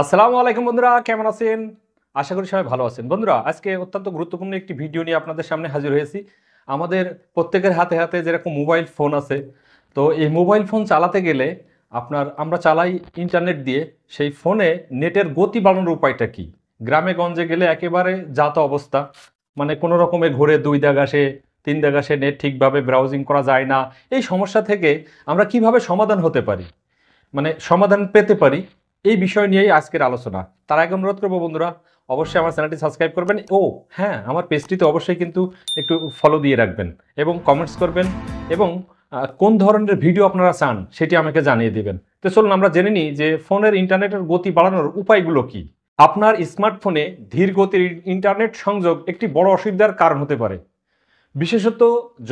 আসসালামু আলাইকুম বন্ধুরা, কেমন আছেন? আশা করি সবাই ভালো আছেন। বন্ধুরা, আজকে অত্যন্ত গুরুত্বপূর্ণ একটি ভিডিও নিয়ে আপনাদের সামনে হাজির হয়েছি। আমাদের প্রত্যেকের হাতে হাতে যেরকম মোবাইল ফোন আছে, তো এই মোবাইল ফোন চালাতে গেলে আমরা চালাই ইন্টারনেট দিয়ে। সেই ফোনে নেটের গতি বাড়ানোর উপায়টা কি? গ্রামে গঞ্জে গেলে একেবারে যা তা অবস্থা, মানে কোনো রকমে ঘুরে 2 দাগ আসে, 3 দাগ আসে, নেট ঠিকভাবে ব্রাউজিং করা যায় না। এই সমস্যা থেকে আমরা কিভাবে সমাধান হতে পারি, মানে সমাধান পেতে পারি, এই বিষয় নিয়েই আজকের আলোচনা। তার আগে অনুরোধ করবো বন্ধুরা, অবশ্যই আমার চ্যানেলটি সাবস্ক্রাইব করবেন। ও হ্যাঁ, আমার পেজটিতে অবশ্যই কিন্তু একটু ফলো দিয়ে রাখবেন এবং কমেন্টস করবেন, এবং কোন ধরনের ভিডিও আপনারা চান সেটি আমাকে জানিয়ে দিবেন। তো চলুন আমরা জেনে নিই যে ফোনের ইন্টারনেটের গতি বাড়ানোর উপায়গুলো কি। আপনার স্মার্টফোনে ধীর গতির ইন্টারনেট সংযোগ একটি বড় অসুবিধার কারণ হতে পারে, বিশেষত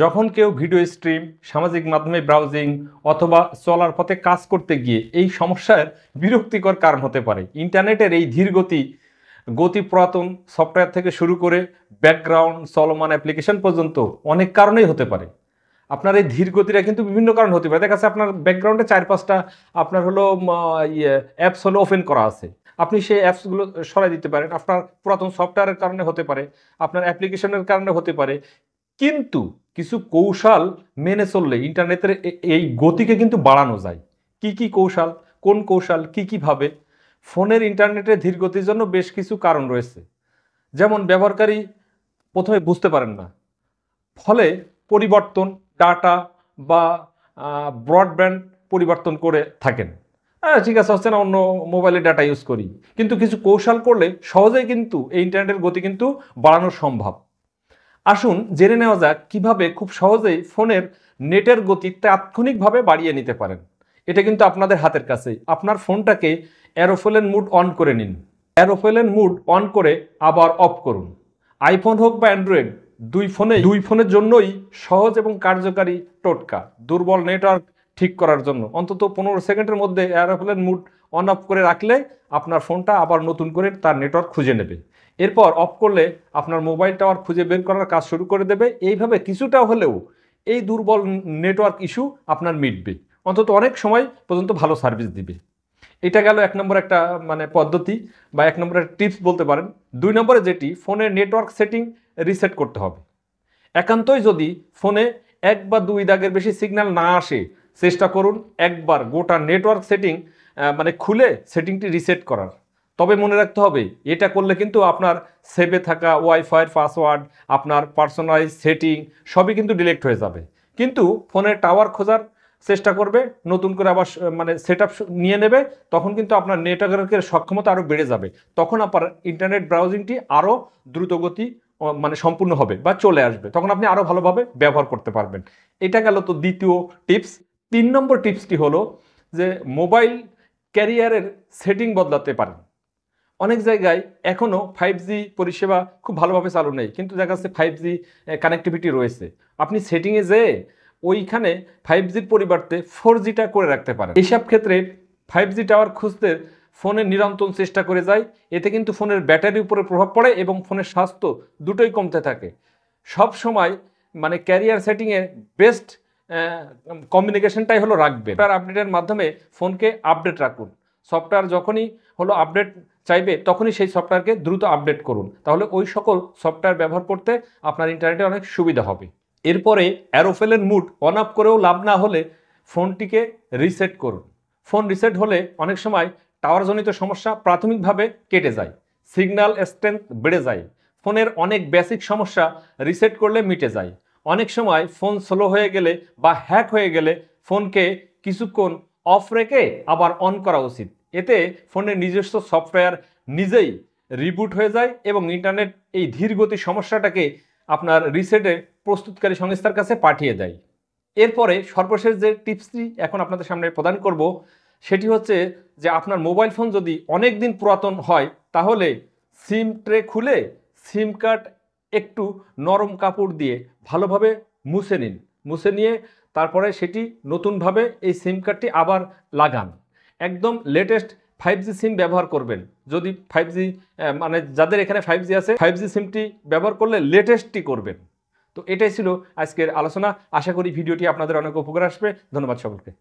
যখন কেউ ভিডিও স্ট্রিম, সামাজিক মাধ্যমে ব্রাউজিং অথবা চলার পথে কাজ করতে গিয়ে এই সমস্যার বিরক্তিকর কারণ হতে পারে। ইন্টারনেটের এই ধীর গতি পুরাতন সফটওয়্যার থেকে শুরু করে ব্যাকগ্রাউন্ড চলমান অ্যাপ্লিকেশন পর্যন্ত অনেক কারণেই হতে পারে। আপনার এই ধীর গতিটা কিন্তু বিভিন্ন কারণ হতে পারে। দেখা যাচ্ছে আপনার ব্যাকগ্রাউন্ডে 4-5টা আপনার হলো অ্যাপস হলো ওপেন করা আছে, আপনি সেই অ্যাপসগুলো সরাই দিতে পারেন। আপনার পুরাতন সফটওয়্যারের কারণে হতে পারে, আপনার অ্যাপ্লিকেশনের কারণে হতে পারে। কিন্তু কিছু কৌশল মেনে চললে ইন্টারনেটের এই গতিকে কিন্তু বাড়ানো যায়। কি কি কৌশল, কোন কৌশল, কি ভাবে? ফোনের ইন্টারনেটের ধীর গতির জন্য বেশ কিছু কারণ রয়েছে। যেমন ব্যবহারকারী প্রথমে বুঝতে পারেন না, ফলে পরিবর্তন ডাটা বা ব্রডব্যান্ড পরিবর্তন করে থাকেন। হ্যাঁ ঠিক আছে, হচ্ছে না, অন্য মোবাইলে ডাটা ইউজ করি। কিন্তু কিছু কৌশল করলে সহজেই কিন্তু এই ইন্টারনেটের গতি কিন্তু বাড়ানো সম্ভব। আসুন জেনে নেওয়া যাক কিভাবে খুব সহজেই ফোনের নেটের গতি তাৎক্ষণিকভাবে বাড়িয়ে নিতে পারেন। এটা কিন্তু আপনাদের হাতের কাছেই। আপনার ফোনটাকে অ্যারোপ্লেন মুড অন করে নিন। অ্যারোপ্লেন মুড অন করে আবার অফ করুন। আইফোন হোক বা অ্যান্ড্রয়েড, দুই ফোনের জন্যই সহজ এবং কার্যকারী টোটকা। দুর্বল নেটওয়ার্ক ঠিক করার জন্য অন্তত 15 সেকেন্ডের মধ্যে এরোপ্লেন মুড অন অফ করে রাখলে আপনার ফোনটা আবার নতুন করে তার নেটওয়ার্ক খুঁজে নেবে। এরপর অফ করলে আপনার মোবাইল টাওয়ার খুঁজে বের করার কাজ শুরু করে দেবে। এইভাবে কিছুটা হলেও এই দুর্বল নেটওয়ার্ক ইস্যু আপনার মিটবে, অন্তত অনেক সময় পর্যন্ত ভালো সার্ভিস দিবে। এটা গেল 1 নম্বর একটা মানে পদ্ধতি বা 1 নম্বরের টিপস বলতে পারেন। 2 নম্বরে যেটি, ফোনের নেটওয়ার্ক সেটিং রিসেট করতে হবে। একান্তই যদি ফোনে 1 বা 2 দাগের বেশি সিগন্যাল না আসে, চেষ্টা করুন একবার গোটা নেটওয়ার্ক সেটিং মানে খুলে সেটিংটি রিসেট করার। তবে মনে রাখতে হবে, এটা করলে কিন্তু আপনার সেভে থাকা ওয়াইফাইয়ের পাসওয়ার্ড, আপনার পার্সোনালাইজ সেটিং সবই কিন্তু ডিলেক্ট হয়ে যাবে। কিন্তু ফোনের টাওয়ার খোঁজার চেষ্টা করবে, নতুন করে আবার মানে সেট আপ নিয়ে নেবে, তখন কিন্তু আপনার নেটওয়ার্কের সক্ষমতা আরও বেড়ে যাবে। তখন আপনার ইন্টারনেট ব্রাউজিংটি আরও দ্রুতগতি মানে সম্পূর্ণ হবে বা চলে আসবে, তখন আপনি আরও ভালোভাবে ব্যবহার করতে পারবেন। এটা গেল তো দ্বিতীয় টিপস। 3 নম্বর টিপসটি হলো যে মোবাইল ক্যারিয়ারের সেটিং বদলাতে পারেন। অনেক জায়গায় এখনও 5G পরিষেবা খুব ভালোভাবে চালু নেই, কিন্তু দেখা যাচ্ছে 5G কানেক্টিভিটি রয়েছে। আপনি সেটিংয়ে যেয়ে ওইখানে 5Gর পরিবর্তে 4Gটা করে রাখতে পারেন। এইসব ক্ষেত্রে 5G টাওয়ার খুঁজতে ফোনে নিরন্তর চেষ্টা করে যায়। এতে কিন্তু ফোনের ব্যাটারির উপরে প্রভাব পড়ে এবং ফোনের স্বাস্থ্য দুটোই কমতে থাকে। সব সময় মানে ক্যারিয়ার সেটিংয়ে বেস্ট কমিউনিকেশনটাই হলো রাখবে। সফটওয়্যার আপডেটের মাধ্যমে ফোনকে আপডেট রাখুন। সফটওয়্যার যখনই হলো আপডেট চাইবে তখনই সেই সফটওয়্যারকে দ্রুত আপডেট করুন, তাহলে ওই সকল সফটওয়্যার ব্যবহার করতে আপনার ইন্টারনেটে অনেক সুবিধা হবে। এরপরে অ্যারোপ্লেন মুড অন অফ করেও লাভ না হলে ফোনটিকে রিসেট করুন। ফোন রিসেট হলে অনেক সময় টাওয়ারজনিত সমস্যা প্রাথমিকভাবে কেটে যায়, সিগন্যাল স্ট্রেংথ বেড়ে যায়, ফোনের অনেক বেসিক সমস্যা রিসেট করলে মিটে যায়। অনেক সময় ফোন স্লো হয়ে গেলে বা হ্যাক হয়ে গেলে ফোনকে কিছুক্ষণ অফ রেখে আবার অন করা উচিত। এতে ফোনের নিজস্ব সফটওয়্যার নিজেই রিবুট হয়ে যায় এবং ইন্টারনেট এই ধীর গতির সমস্যাটাকে আপনার রিসেটে প্রস্তুতকারী সংস্থার কাছে পাঠিয়ে দেয়। এরপরে সর্বশেষ যে টিপসটি এখন আপনাদের সামনে প্রদান করব, সেটি হচ্ছে যে আপনার মোবাইল ফোন যদি অনেক দিন পুরাতন হয়, তাহলে সিম ট্রে খুলে সিম কার্ড একটু নরম কাপড় দিয়ে ভালোভাবে মুছে নিন। মুছে নিয়ে তারপরে সেটি নতুনভাবে এই সিম কার্ডটি আবার লাগান। একদম লেটেস্ট 5G সিম ব্যবহার করবেন। যদি 5G মানে যাদের এখানে 5G আছে, 5G সিমটি ব্যবহার করলে লেটেস্টটি করবেন। তো এটাই ছিল আজকের আলোচনা। আশা করি ভিডিওটি আপনাদের অনেক উপকার আসবে। ধন্যবাদ সকলকে।